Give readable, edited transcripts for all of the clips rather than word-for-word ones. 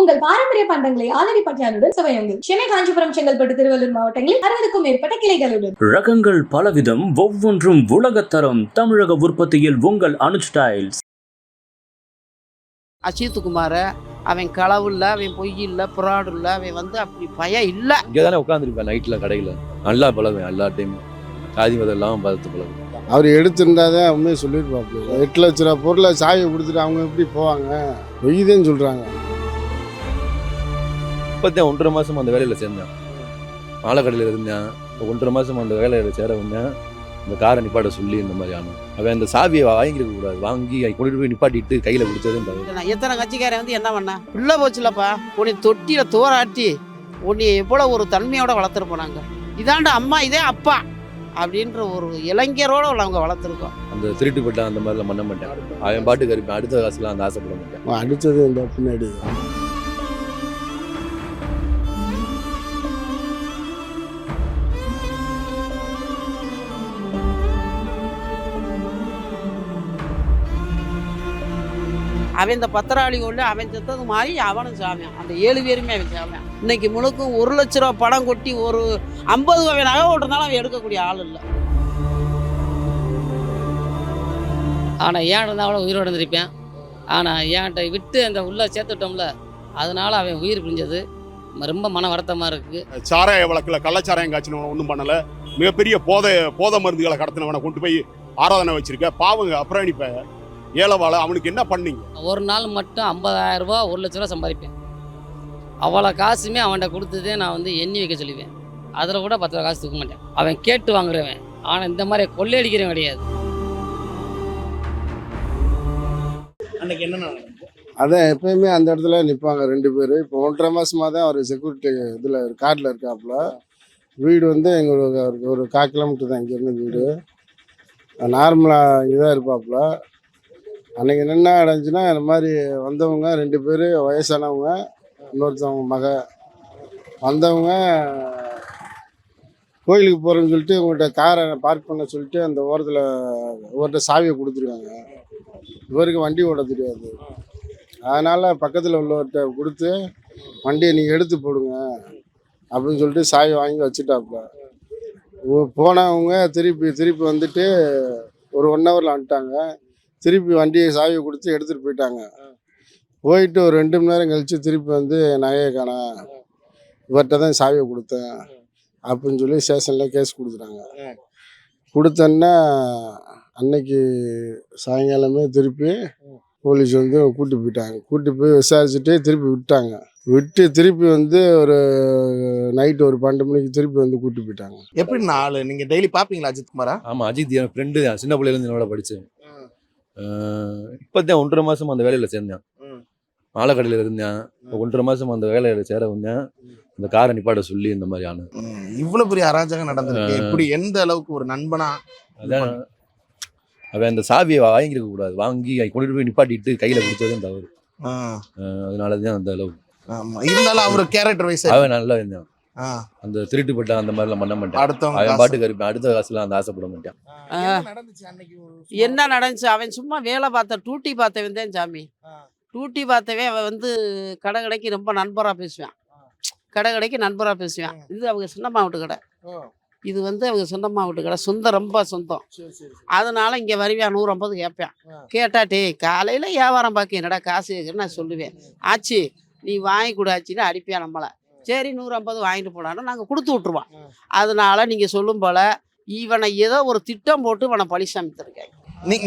உங்கள் பாரம்பரிய பண்டங்களை ஆலடி பட்டியானுடன் சுவையுங்கள். சென்னை, காஞ்சிபுரம், செங்கல்பட்டு, திருவள்ளூர் மாவட்டங்களில் 60க்கும் மேற்பட்ட கிளைகளுடன். ரகங்கள் பலவிதம், ஒவ்வொன்றும் உலகத்தரம். தமிழக உற்பத்தியில் உங்கள் அனுஜ் டைல்ஸ். அஜித் குமார் அவன் களவு இல்லை, அவன் பொய் இல்லை, புறாடு இல்லை, அவன் வந்து அப்படி பயம் இல்லை. இங்கே தானே உட்காந்துருப்பேன் நைட்டில் கடையில். நல்லா பழகுவேன், எல்லா டைமும் ஜாதி மதம் இல்லாமல் பார்த்து பழகுவேன். அவர் எடுத்திருந்தாதான் உண்மையை சொல்லியிருப்பாப்புல. 8 லட்ச ரூபா பொருளை சாவியை கொடுத்துட்டு அவங்க எப்படி போவாங்க? பொய்தேன்னு சொல்கிறாங்க. இப்போதான் 1.5 மாதம் அந்த வேலையில் சேர்ந்தேன். ஆலக்கடையில் இருந்தேன். இப்போ 1.5 மாதம் அந்த வேலையில் சேர வந்தேன். இந்த காரை நிப்பாட்ட சொல்லி இந்த மாதிரி ஆனும். அவன் அந்த சாவியை வாங்கிருக்க கூடாது, வாங்கி கொண்டு போய் நிப்பாட்டிட்டு கையில் கொடுத்தது. எத்தனை கட்சிக்காரன் வந்து என்ன பண்ண பிள்ளை போச்சுலப்பா, உன்னை தொட்டியில் தோராட்டி உன்னை எவ்வளோ ஒரு தன்மையோட வளர்த்துருப்போம் நாங்கள். இதாண்ட அம்மா, இதே அப்பா அப்படின்ற ஒரு இளைஞரோட அவங்க வளர்த்துருக்கோம். அந்த திருட்டுப்பட்ட அந்த மாதிரிலாம் பண்ண மாட்டேன். அவன் பாட்டுக்கு இருப்பேன். அடுத்த காசுலாம் அந்த ஆசைப்பட மாட்டேன். அடித்தது இந்த பின்னாடி அவன் இந்த பத்திராளிகளில் அவன் செத்தது மாதிரி அவனும் சாமியான். அந்த 7 பேருமே அவன் சாமியான். இன்னைக்கு முழுக்கும் 1 லட்ச ரூபா பணம் கொட்டி ஒரு 50 ரூபாய் நகை ஓட்டுறதுனால அவன் எடுக்கக்கூடிய ஆள் இல்லை. ஆனால் ஏன் இருந்தால் அவளை உயிரோடு இருந்திருப்பேன். ஆனால் ஏன்ட்ட விட்டு அந்த உள்ளே சேர்த்துட்டோம்ல, அதனால அவன் உயிர் பிரிஞ்சது ரொம்ப மன வருத்தமாக இருக்குது. சாராய வழக்கில் கள்ளச்சாராயம் காய்ச்சினவனை ஒன்றும் பண்ணலை. மிகப்பெரிய போதை மருந்துகளை கடத்தினவனை கொண்டு போய் ஆராதனை வச்சிருக்க பாவங்க. அப்புறம் இப்போ ஏழவாழை அவனுக்கு என்ன பண்ணீங்க? ஒரு நாள் மட்டும் 50,000 ரூபா 1 லட்ச ரூபா சம்பாதிப்பேன். அவ்வளோ காசுமே அவன்கிட்ட கொடுத்ததே நான் வந்து எண்ணி வைக்க சொல்லுவேன். அதில் கூட 10 ரூபா காசு தூக்க மாட்டேன். அவன் கேட்டு வாங்குறவன். ஆனால் இந்த மாதிரி கொள்ளையடிக்கிறவன் கிடையாது. அன்னைக்கு என்ன அதான் எப்பயுமே அந்த இடத்துல நிற்பாங்க 2 பேர். இப்போ 1.5 மாதமாக தான் அவர் செக்யூரிட்டி இதில் காட்டில் இருக்காப்புல. வீடு வந்து எங்களுக்கு ஒரு 1/4 கிலோமீட்டர் தான் இங்கேருந்து வீடு. நார்மலாக இதாக இருப்பாப்புல. அன்றைக்கி என்ன நடந்துச்சுன்னா, இந்த மாதிரி வந்தவங்க 2 பேர் வயசானவங்க, இன்னொருத்தவங்க மக வந்தவங்க கோயிலுக்கு போகிறேன்னு சொல்லிட்டு இவங்கள்ட்ட காரை பார்க் பண்ண சொல்லிட்டு அந்த ஓரத்தில் இவர்கிட்ட சாவியை கொடுத்துருக்காங்க. இவருக்கு வண்டி ஓட தெரியாது. அதனால் பக்கத்தில் உள்ளவர்கிட்ட கொடுத்து வண்டியை நீங்கள் எடுத்து போடுங்க அப்படின்னு சொல்லிட்டு சாவி வாங்கி வச்சுட்டாப்புல. போனவங்க திருப்பி வந்துட்டு ஒரு 1 ஹவரில் வந்துட்டாங்க. திருப்பி வண்டியை சாவியை கொடுத்து எடுத்துகிட்டு போயிட்டாங்க. போயிட்டு ஒரு 2 மணி நேரம் கழித்து திருப்பி வந்து நகையை காணா, இவர்கிட்ட தான் சாவியை கொடுத்தேன் அப்படின்னு சொல்லி ஸ்டேஷனில் கேஸ் கொடுத்துட்டாங்க. கொடுத்தோன்னா அன்னைக்கு சாயங்காலமே திருப்பி போலீஸ் வந்து கூட்டி போயிட்டாங்க. கூட்டி போய் விசாரிச்சுட்டு திருப்பி விட்டாங்க. விட்டு திருப்பி வந்து ஒரு நைட்டு ஒரு 12 மணிக்கு திருப்பி வந்து கூட்டி போயிட்டாங்க. எப்படி நாள் நீங்கள் டெய்லி பார்ப்பீங்களா அஜித் குமாரா? ஆமாம், அஜித் என் ஃப்ரெண்டு தான். சின்ன பிள்ளையிலேருந்து என்னோட படித்தேன். இப்போதான் 1.5 மாதம் அந்த வேலையில் சேர்ந்தேன். ஆலக்கடையில் இருந்தேன். இப்போ 1.5 மாதம் அந்த வேலையில் சேர வந்தேன். இந்த காரை நிப்பாட்ட சொல்லி இந்த மாதிரி ஆனு. இவ்வளோ பெரிய அராஜகம் நடந்திருக்கு. இப்படி எந்த அளவுக்கு ஒரு நண்பனா? அதான் அவன் அந்த சாவியை வாங்கிருக்க கூடாது, வாங்கி கொண்டு போய் நிப்பாட்டிட்டு கையில் கொடுத்ததும் தவறு. அதனால தான் அந்த அளவுக்கு. இருந்தாலும் அவர் கேரக்டர் வைஸ் அவன் நல்லா இருந்தான். அந்த திருட்டுப்பட்ட அந்த மாதிரிலாம் பண்ண மாட்டேன். அவன் பாட்டுக்கு இருப்பேன். அடுத்த காசுலாம் அந்த ஆசைப்பட மாட்டேன். என்ன நடந்துச்சு? அவன் சும்மா வேலை பார்த்த டூட்டி பார்த்தவன் தான் சாமி. டூட்டி பார்த்தவன் அவன் வந்து கடைக்கு ரொம்ப நண்பராக பேசுவான். கடைக்கு நண்பராக பேசுவான். இது அவங்க சின்னம்மா வீட்டு கடை. இது வந்து அவங்க சொந்தம்மா வீட்டு கடை. சொந்தம், ரொம்ப சொந்தம். அதனால இங்கே வருவேன். 150 கேட்பேன். கேட்டாட்டே காலையில் வியாபாரம் பார்க்க என்னடா காசு கேட்குறேன்னு நான் சொல்லுவேன். ஆச்சு நீ வாங்கி கூடாச்சின்னு அடிப்பியா நம்மளை. சரி 150 வாங்கிட்டு போனாலும் நாங்கள் கொடுத்து விட்ருவோம். அதனால நீங்கள் சொல்லும் போல் இவனை ஏதோ ஒரு திட்டம் போட்டு இவனை பழி சாமித்திருக்காங்க.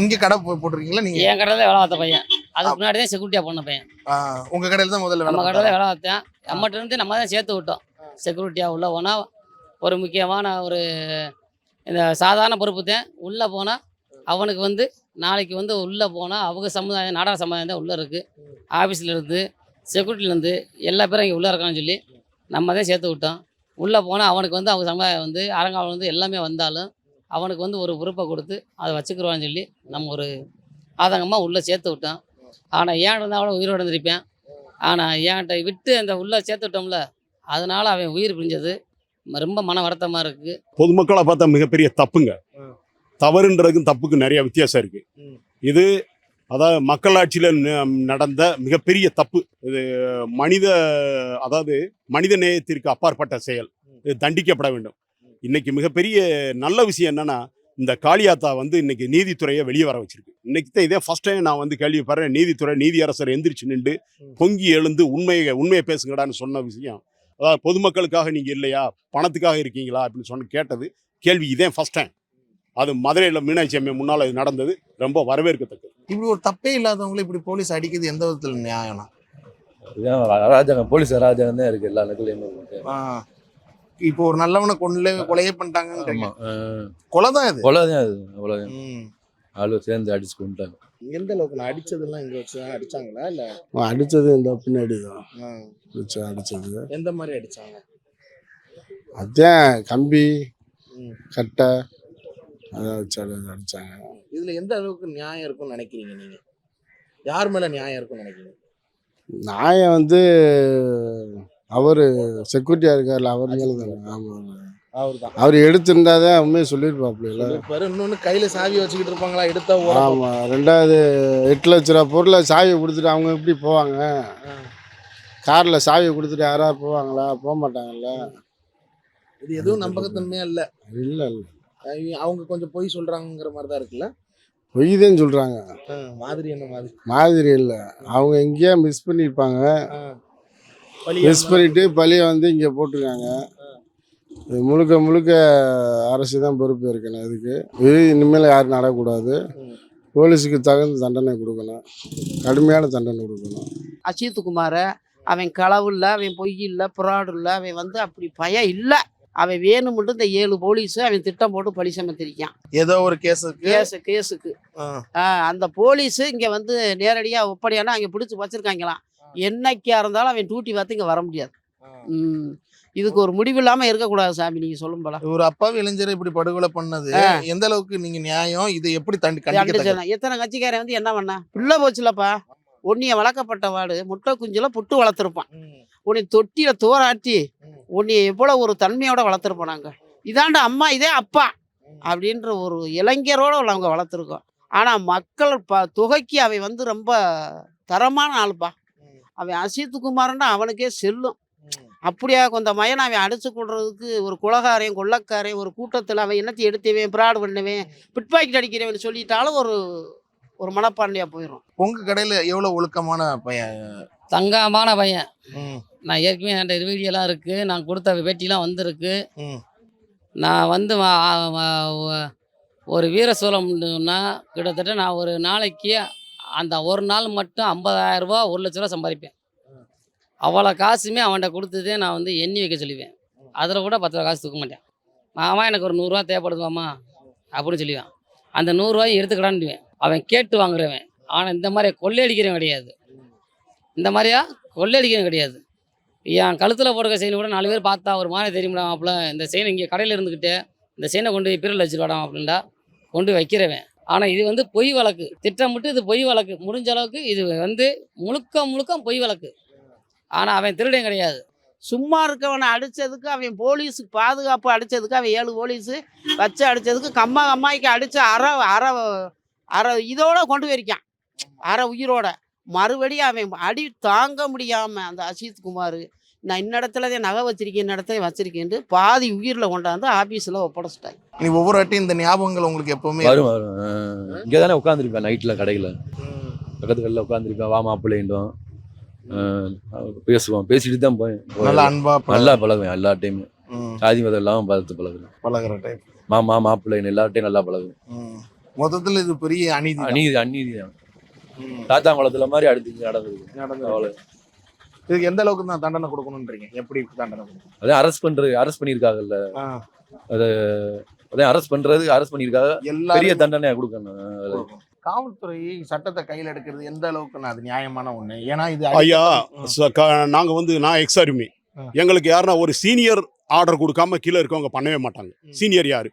இங்கே கடை போட்டிருக்கீங்களா? நீங்கள் என் கடையில் வேலை பார்த்த பையன். அதுக்கு முன்னாடி தான் செக்யூரிட்டியாக பண்ண பையன். உங்கள் கடையில் தான் முதல்ல நம்ம கடையில் வேலை பார்த்தேன். நம்மகிட்ட இருந்து நம்ம தான் சேர்த்து விட்டோம். செக்யூரிட்டியாக உள்ளே போனால் ஒரு முக்கியமான ஒரு இந்த சாதாரண பொறுப்பு தான். உள்ளே போனால் அவனுக்கு வந்து நாளைக்கு வந்து உள்ளே போனால் அவங்க சமுதாயம், நாடக சமுதாயம் தான் உள்ளே இருக்குது. ஆஃபீஸில் இருந்து செக்யூரிட்டிலேருந்து எல்லா பேரும் இங்கே உள்ளே இருக்கான்னு சொல்லி நம்ம தான் சேர்த்து விட்டோம். உள்ளே போனால் அவனுக்கு வந்து அவங்க சமுதாயம் வந்து அரங்காவல் வந்து எல்லாமே வந்தாலும் அவனுக்கு வந்து ஒரு பொறுப்பை கொடுத்து அதை வச்சுக்கிறவான்னு சொல்லி நம்ம ஒரு ஆதங்கமாக உள்ளே சேர்த்து விட்டோம். ஆனால் ஏன் இருந்தால் அவளை உயிரோடு இருந்திருப்பேன். ஆனால் ஏன்ட்ட விட்டு அந்த உள்ளே சேர்த்து விட்டோம்ல, அதனால் அவன் உயிர் பிரிஞ்சது ரொம்ப மன வருத்தமாக இருக்குது. பொதுமக்களை பார்த்தா மிகப்பெரிய தப்புங்க. தவறுன்றதுக்கும் தப்புக்கு நிறைய வித்தியாசம் இருக்குது. இது அதாவது மக்களாட்சியில் நடந்த மிகப்பெரிய தப்பு இது. அதாவது மனித நேயத்திற்கு அப்பாற்பட்ட செயல். இது தண்டிக்கப்பட வேண்டும். இன்னைக்கு மிகப்பெரிய நல்ல விஷயம் என்னன்னா, இந்த காளியாத்தா வந்து இன்னைக்கு நீதித்துறையை வெளியே வர வச்சிருக்கு. இன்னைக்கு தான் இதே ஃபர்ஸ்ட் டைம் நான் வந்து கேள்விப்படுறேன். நீதித்துறை நீதியரசர் எந்திரிச்சு நின்று பொங்கி எழுந்து உண்மையை பேசுங்கடான்னு சொன்ன விஷயம். அதாவது பொதுமக்களுக்காக நீங்க இல்லையா, பணத்துக்காக இருக்கீங்களா அப்படின்னு கேட்டது கேள்வி இதே ஃபர்ஸ்ட் டைம். அது மதுரையில் மீனாட்சி அம்மை முன்னால் இது நடந்தது. ரொம்ப வரவேற்கத்தக்கது. இப்படி ஒரு தப்பே இல்லாதவங்களை இப்படி போலீஸ் அடிக்கிறது எந்த விதத்துல நியாயம்னா? அராஜகம், போலீஸ் அராஜகம் தான் இருக்கு எல்லா இடத்துலயும். இப்போ ஒரு நல்லவனை கொலையே பண்ணிட்டாங்கன்னு கொலை தான் இது. கொலைதான் அது, அவ்வளவுதான். ஆளு சேர்ந்து அடிச்சு கொண்டுட்டாங்க. எந்த அளவுக்கு நான் அடிச்சதெல்லாம் இங்க வச்சு அடிச்சாங்களா இல்ல? அடித்தது இந்த பின்னாடி தான் அடித்தது. எந்த மாதிரி அடிச்சாங்க? அதான் கம்பி கட்டை அதை வச்சு அடித்தாங்க. இதுல எந்த அளவுக்கு நியாயம் இருக்கும்னு நினைக்கிறீங்க நீங்க? யார் மேல நியாயம் இருக்கும்னு நினைக்கிறீங்க? நாயை வந்து அவர் செக்யூரிட்டியா இருக்கார்ல, அவர் மேலே தானே. ஆமாம், அவர்தான். அவர் எடுத்திருந்தாதான் உண்மையை சொல்லியிருப்பாப்புல. இன்னொன்னு கையில சாவி வச்சுக்கிட்டு இருப்பாங்களா எடுத்தா? ஆமாம். 2வது 8 லட்ச ரூபா பொருளை சாவியை கொடுத்துட்டு அவங்க எப்படி போவாங்க? காரில் சாவியை கொடுத்துட்டு யாராவது போவாங்களா? போக மாட்டாங்கல்ல. இது எதுவும் நம்பகத்தன்மையா இல்ல. இல்லை இல்லை, அவங்க கொஞ்சம் பொய் சொல்றாங்கிற மாதிரி தான் இருக்குல்ல. பொய் தான் சொல்கிறாங்க. மாதிரி என்ன மாதிரி? மாதிரி இல்லை, அவங்க எங்கேயா மிஸ் பண்ணியிருப்பாங்க. மிஸ் பண்ணிட்டு பழியை வந்து இங்கே போட்டிருக்காங்க. இது முழுக்க அரசு தான் பொறுப்பு இருக்கணும். இதுக்கு இனிமேல் யாரும் நடக்கக்கூடாது. போலீஸுக்கு தகுந்த தண்டனை கொடுக்கணும், கடுமையான தண்டனை கொடுக்கணும். அஜித் குமாரை அவன் களவு இல்லை, அவன் பொய் இல்லை, புறாடு இல்லை, அவன் வந்து அப்படி பயம் இல்லை. அவன் வேணும்னு இந்த 7 போலீஸு அவன் திட்டம் போட்டு பழி சமத்திருக்கான். ஏதோ ஒரு கேஸுக்கு அந்த போலீஸு இங்கே வந்து நேரடியாக ஒப்படையானா அங்கே பிடிச்சி வச்சிருக்காங்களாம். என்னைக்கா இருந்தாலும் அவன் டியூட்டி பார்த்து இங்கே வர முடியாது. இதுக்கு ஒரு முடிவு இல்லாமல் இருக்கக்கூடாது சாமி, நீங்கள் சொல்லும் போல. ஒரு அப்பாவி இளைஞரை இப்படி படுகொலை பண்ணது எந்த அளவுக்கு நீங்க நியாயம்? இதை எப்படி எத்தனை கட்சிக்காரன் வந்து என்ன பண்ண பிள்ளை போச்சுலப்பா. உன்னைய வளர்க்கப்பட்ட வாடு முட்டை குஞ்சுல புட்டு வளர்த்துருப்பான். உன்னை தொட்டியில தோராட்டி உன்னைய எவ்வளவு ஒரு தன்மையோட வளர்த்துருப்போம் நாங்க. இதாண்ட அம்மா இதே அப்பா அப்படின்ற ஒரு இளைஞரோட அவங்க வளர்த்துருக்கோம். ஆனா மக்கள் தொகைக்கு அவன் வந்து ரொம்ப தரமான ஆளுப்பா. அவன் அஜித் குமார்னா அவனுக்கே செல்லும். அப்படியா கொஞ்சம் மயன் அவன் அடிச்சு கொள்றதுக்கு ஒரு குலகாரையும் கொள்ளக்காரையும் ஒரு கூட்டத்தில் அவன் என்னத்தையும் எடுத்தவேன் பிராடு பண்ணுவேன் பிட்பாக்கெட் அடிக்கிறவன் சொல்லிட்டாலும் ஒரு மனப்பாண்டியா போயிடும். உங்க கடையில எவ்வளவு ஒழுக்கமான பையன்? தங்கமான பையன். நான் ஏற்கனவே என்கிட்ட வீடியோலாம் இருக்குது, நான் கொடுத்த பேட்டிலாம் வந்திருக்கு. நான் வந்து ஒரு வீர சோழம்னா கிட்டத்தட்ட நான் ஒரு நாளைக்கு அந்த ஒரு நாள் மட்டும் 50,000 ரூபா 1 லட்ச ரூபா சம்பாதிப்பேன். அவ்வளோ காசுமே அவன்கிட்ட கொடுத்ததே நான் வந்து எண்ணி வைக்க சொல்லுவேன். அதில் கூட 10 ரூபா காசு தூக்க மாட்டேன். மாமா எனக்கு ஒரு 100 ரூபா தேவைப்படுதுமாம்மா அப்படின்னு சொல்லுவேன். அந்த 100 ரூபாயும் எடுத்துக்கடான்னுவேன். அவன் கேட்டு வாங்குறவன். ஆனால் இந்த மாதிரி கொள்ளையடிக்கிறவன் கிடையாது. இந்த மாதிரியா கொள்ளையடிக்கிறவன் கிடையாது. என் கழுத்தில் போடுற செயின் கூட 4 பேர் பார்த்தா ஒரு மாதிரி தெரியும்டா மாப்பிள்ள, இந்த செயின் இங்கே கடையில் இருந்துக்கிட்டு இந்த செயினை கொண்டு போய் பீரல் வச்சுருவாடா அப்படின்டா கொண்டு வைக்கிறவன். ஆனால் இது வந்து பொய் வழக்கு, திட்டமிட்டு இது பொய் வழக்கு. முடிஞ்ச அளவுக்கு இது வந்து முழுக்க பொய் வழக்கு. ஆனால் அவன் திருடன் கிடையாது. சும்மா இருக்கவனை அடித்ததுக்கு அவன் போலீஸுக்கு பாதுகாப்பு அடித்ததுக்கு அவன் 7 போலீஸு வச்சு அடித்ததுக்கு அம்மாய்க்கு அடித்து அரை இதோட கொண்டு போயிருக்கான். அரை உயிரோட மறுபடியும் அவன் அடி தாங்க முடியாமல் அந்த அஜித் குமார் நான் இன்னிடத்துலதே நகை வச்சிருக்கேன், இன்னிடத்துல வச்சிருக்கேன்ட்டு பாதி உயிரில் கொண்டாந்து ஆஃபீஸில் ஒப்படைச்சிட்டாங்க. நீ ஒவ்வொரு வாட்டியும் இந்த ஞாபகங்கள் உங்களுக்கு எப்பவுமே வரும். இங்கே தானே உட்காந்துருப்பேன் நைட்டில் கடையில், பக்கத்து கடையில் உட்காந்துருப்பேன். வா மாப்பிள்ளைன்றோம், பேசுவோம், பேசிட்டு தான் போய் நல்லா அன்பா நல்லா பழகுவேன். எல்லா டைமே சாதி மதம் இல்லாமல் பார்த்து பழகுற டைப். மாமா மாப்பிள்ளைன்னு எல்லார்ட்டையும் நல்லா பழகுவேன். மொத்தத்தில் இது பெரிய அநீதி தான். தாத்தாங்குளத்துல மாதிரி அடுத்து நடந்தது. இதுக்கு எந்த அளவுக்கு தான் தண்டனை கொடுக்கணும்ன்றீங்க? எப்படி தண்டனை கொடுக்கணும்? அதான் அரெஸ்ட் பண்ணியிருக்காங்கல்ல, அதான் அரெஸ்ட் பண்ணியிருக்காங்க. பெரிய தண்டனை கொடுக்கணும். காவல்துறை சட்டத்தை கையில் எடுக்கிறது எந்த அளவுக்கு அது நியாயமான ஒண்ணு? ஏன்னா இது ஐயா நாங்க வந்து நான் எக்ஸாரிமி, எங்களுக்கு யாருன்னா ஒரு சீனியர் ஆர்டர் கொடுக்காம கீழே இருக்கவங்க பண்ணவே மாட்டாங்க. சீனியர் யாரு?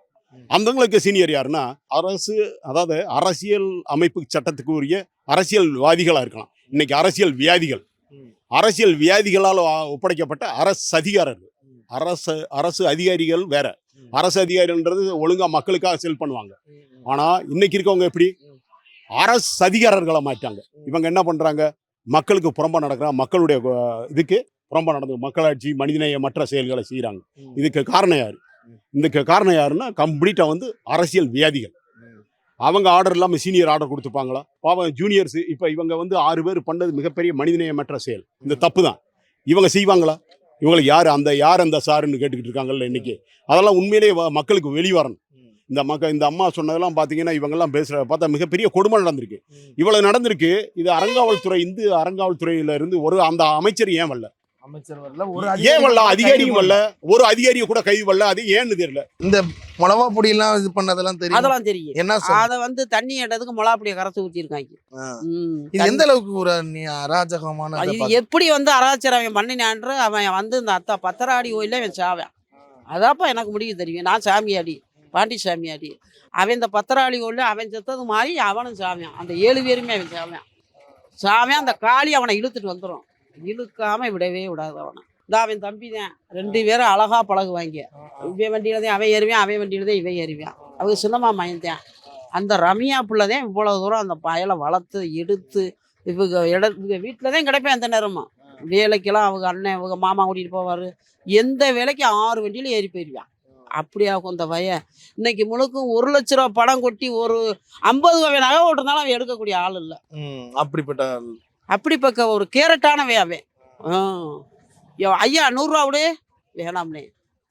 அந்தங்களுக்கு சீனியர் யாருன்னா அரசு, அதாவது அரசியல் அமைப்பு சட்டத்துக்கு உரிய அரசியல்வாதிகளா இருக்கலாம். இன்னைக்கு அரசியல் வியாதிகளால் ஒப்படைக்கப்பட்ட அரசு அதிகாரர்கள். அரசு அதிகாரிகள் வேற. அரசு அதிகாரிகள்ன்றது ஒழுங்கா மக்களுக்காக செல் பண்ணுவாங்க. ஆனா இன்னைக்கு இருக்கவங்க எப்படி அரசு அதிகாரர்களை மாட்டாங்க. இவங்க என்ன பண்றாங்க, மக்களுக்கு புறம்பா நடக்கிறாங்க, மக்களுடைய இதுக்கு புறம்பா நடந்து மக்களாட்சி மனிதநேயமற்ற செயல்களை செய்கிறாங்க. இதுக்கு காரணம் யாரு? இதுக்கு காரணம் யாருன்னா கம்ப்ளீட்டாக வந்து அரசியல் வியாதிகள். அவங்க ஆர்டர் இல்லாமல் சீனியர் ஆர்டர் கொடுத்துப்பாங்களா? பாவம் ஜூனியர்ஸ். இப்போ இவங்க வந்து 6 பேர் பண்ணது மிகப்பெரிய மனிதநேயமற்ற செயல். இந்த தப்பு தான். இவங்க செய்வாங்களா? இவங்களுக்கு யார் அந்த சாருன்னு கேட்டுக்கிட்டு இருக்காங்கல்ல இன்னைக்கு. அதெல்லாம் உண்மையிலேயே மக்களுக்கு வெளிவரணும். இந்த அம்மா சொன்னதெல்லாம் பார்த்தீங்கன்னா இவங்கெல்லாம் பேசுகிற பார்த்தா மிகப்பெரிய கொடுமை நடந்திருக்கு. இவ்வளவு நடந்திருக்கு. இது அறங்காவல்துறை, இந்து அறங்காவல்துறையில இருந்து அந்த அமைச்சர் ஏன் வரல? அமைச்சர் வரல, ஒரு ஏன் வரல? அதிகாரியும் வரல, ஒரு அதிகாரியை கூட கைது வரல. அது ஏன்னு தெரியல. இந்த மிளகா பொடியெல்லாம் இது பண்ணதெல்லாம் தெரியும். அதெல்லாம் தெரியும். என்ன அதை வந்து தண்ணி ஏட்டதுக்கு மிளகாப்பொடியை கரைச்சி ஊற்றிருக்காங்க. இது எந்த அளவுக்கு ஒரு அராஜகமான இது எப்படி வந்து அராச்சரம் அவன் பண்ணினான்ற அவன் வந்து இந்த பத்தராடி கோயில அவன் சாவன். அதாப்பா எனக்கு முடிவு தெரியும். நான் சாமியாடி, பாண்டி சாமியாடி. அவன் இந்த பத்தராளி கோயில அவன் செத்தது மாதிரி அவனும் சாவியான். அந்த 7 பேருமே அவன் சாவியான். அந்த காளி அவனை இழுத்துட்டு வந்துடும். இழுக்காம விடவே விடாது அவனை. இந்த அவன் தம்பி தான். 2 பேரும் அழகா பழகுவாங்க. இவன் வண்டியில தான் அவன் ஏறுவான், அவன் வண்டியில தான் இவன் ஏறுவான். அவங்க சின்னம்மா மயன் தான். அந்த ரம்யா பிள்ளை தான் இவ்வளவு தூரம் அந்த பயலை வளர்த்து எடுத்து இவங்க வீட்டில் தான் கிடைப்பேன். அந்த நேரமும் வேலைக்கெல்லாம் அவங்க அண்ணன் அவங்க மாமா கூட்டிகிட்டு போவார். எந்த வேலைக்கு 6 வண்டியில ஏறி போயிடுவான். அப்படியாகும் இந்த பையன். இன்னைக்கு முழுக்க 1 லட்ச ரூபா படம் கொட்டி ஒரு 50 வகை நகை ஓட்டுறதுனால அவன் எடுக்கக்கூடிய ஆள் இல்லை. அப்படிப்பட்ட ஒரு கேரட்டானவே அவன். ஐயா 100 ரூபா விடு, வேணாம்னே,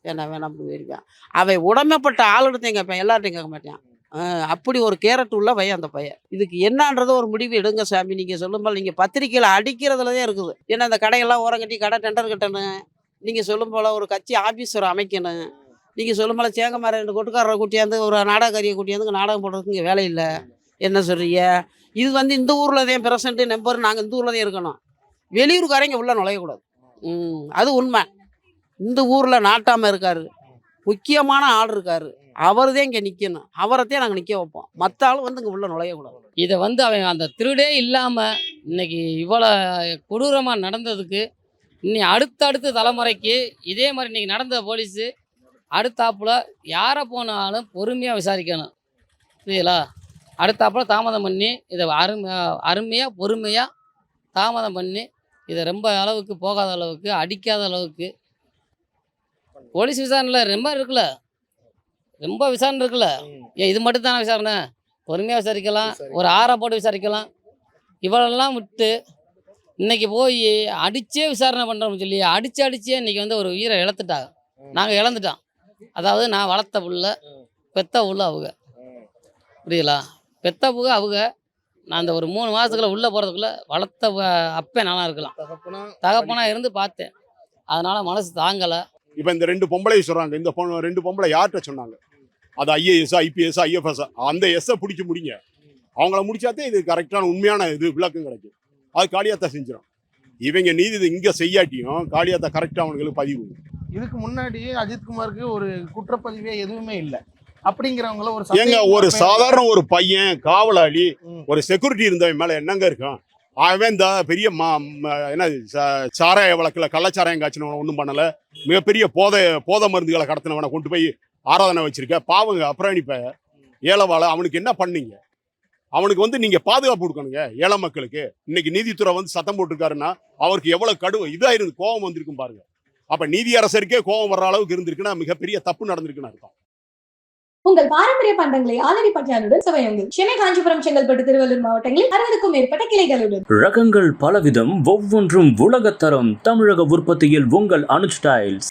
வேணாம்னு போயிருக்கான். அவன் உடமைப்பட்ட ஆள் எடுத்தையும் கேட்பேன், எல்லார்ட்டையும் கேட்க மாட்டேன். அப்படி ஒரு கேரட் உள்ள பையன் அந்த பையன். இதுக்கு என்னன்றது ஒரு முடிவு எடுங்க சாமி. நீங்கள் சொல்லும்போது நீங்கள் பத்திரிக்கையில் அடிக்கிறதுல தான் இருக்குது. ஏன்னா அந்த கடையெல்லாம் ஓரம் கட்டி கடை டெண்டர் கட்டணும். நீங்கள் சொல்லும் போல் ஒரு கட்சி ஆஃபீஸ் ஒரு அமைக்கணும். நீங்கள் சொல்லும் போல் சேங்கமார 2 கொட்டுக்காரரை கூட்டியாந்து ஒரு நாடகக்காரியை கூட்டியாந்து நாடகம் போடுறதுக்கு இங்கே வேலை இல்லை. என்ன சொல்கிறீங்க? இது வந்து இந்த ஊரில் தான் பிரசன்ட்டு நம்பர். நாங்கள் இந்த ஊரில் தான் இருக்கணும். வெளியூருக்காரங்க உள்ளே நுழையக்கூடாது. அது உண்மை. இந்த ஊரில் நாட்டாமல் இருக்கார், முக்கியமான ஆள் இருக்கார், அவர் தான் இங்கே நிற்கணும். அவரைத்தான் நாங்கள் நிற்க வைப்போம். மற்ற ஆள் வந்து இங்கே உள்ளே நுழையக்கூடாது. இதை வந்து அவன் அந்த திருடே இல்லாமல் இன்னைக்கு இவ்வளோ கொடூரமாக நடந்ததுக்கு இன்னி அடுத்தடுத்த தலைமுறைக்கு இதே மாதிரி இன்றைக்கி நடந்த போலீஸு அடுத்தாப்புல யாரை போனாலும் பொறுமையாக விசாரிக்கணும். புரியுதுங்களா? அடுத்தாப்புல தாமதம் பண்ணி இதை அருமையாக பொறுமையாக தாமதம் பண்ணி இதை ரொம்ப அளவுக்கு போகாத அளவுக்கு அடிக்காத அளவுக்கு போலீஸ் விசாரணையில் ரொம்ப இருக்குல்ல, ரொம்ப விசாரணை இருக்குல்ல. ஏன் இது மட்டும் தானே விசாரணை? பொறுமையாக விசாரிக்கலாம், ஒரு ஆறை போட்டு விசாரிக்கலாம். இவளெல்லாம் விட்டு இன்னைக்கு போய் அடிச்சே விசாரணை பண்ணுறோம்னு சொல்லி அடிச்சே இன்னைக்கு வந்து ஒரு உயிரை இழந்துட்டாங்க. நாங்கள் இழந்துட்டோம். அதாவது நான் வளர்த்த புள்ள, பெத்த புள்ள அவங்க. புரியுதுங்களா? பெத்த புள்ள அவங்க. நான் அந்த ஒரு 3 மாதத்துக்குள்ள உள்ளே போகிறதுக்குள்ளே வளர்த்த அப்பே நல்லா இருக்கலாம், தகப்பனாக இருந்து பார்த்தேன். அதனால் மனசு தாங்கலை. இப்போ இந்த 2 பொம்பளை சொல்கிறாங்க. இந்த 2 பொம்பளை யார்கிட்ட சொன்னாங்க? அது ஐஏஎஸ், ஐபிஎஸ், ஐஎஃப்எஸ். அந்த எஸ்ஸை பிடிச்சி முடிங்க. அவங்கள முடிச்சாத்தே இது கரெக்டான உண்மையான இது விளக்கம் கிடைக்கும். அது காளியாத்தா செஞ்சிடும். இவங்க நீதி இங்கே செய்யாட்டியும் காளியாத்தா கரெக்டாக அவங்களுக்கு பதிவு. இதுக்கு முன்னாடி அஜித்குமாருக்கு ஒரு குற்றப்பதிவே எதுவுமே இல்லை அப்படிங்கிறவங்கள ஒரு சாதாரண ஒரு பையன் காவலாளி, ஒரு செக்யூரிட்டி இருந்தவன் மேலே என்னங்க இருக்கும்? அவன் இந்த பெரிய என்ன சாராய வழக்கில் கள்ளச்சாராயம் காய்ச்சினவனை ஒன்றும் பண்ணலை. மிகப்பெரிய போதை மருந்துகளை கடத்தினவனை கொண்டு போய் ஆராதனை வச்சிருக்க பாவங்க. அப்புறம் இப்போ ஏழைவாழை அவனுக்கு என்ன பண்ணீங்க? அவனுக்கு வந்து நீங்கள் பாதுகாப்பு கொடுக்கணுங்க ஏழை மக்களுக்கு. இன்னைக்கு நீதித்துறை வந்து சத்தம் போட்டிருக்காருன்னா அவருக்கு எவ்வளோ இதாக இருந்து கோபம் வந்திருக்கும் பாருங்க. அப்போ நீதியரசருக்கே கோபம் வர்ற அளவுக்கு இருந்திருக்குன்னா மிகப்பெரிய தப்பு நடந்திருக்குன்னு அர்த்தம். உங்கள் பாரம்பரிய பண்டங்களை ஆலடி பட்டியானுடன் சுவையுங்கள். சென்னை, காஞ்சிபுரம், செங்கல்பட்டு, திருவள்ளூர் மாவட்டங்களில் 60க்கும் மேற்பட்ட கிளைகளுடன். ரகங்கள் பலவிதம், ஒவ்வொன்றும் உலகத்தரம். தமிழக உற்பத்தியில் உங்கள் அனுஜ் டைல்ஸ்.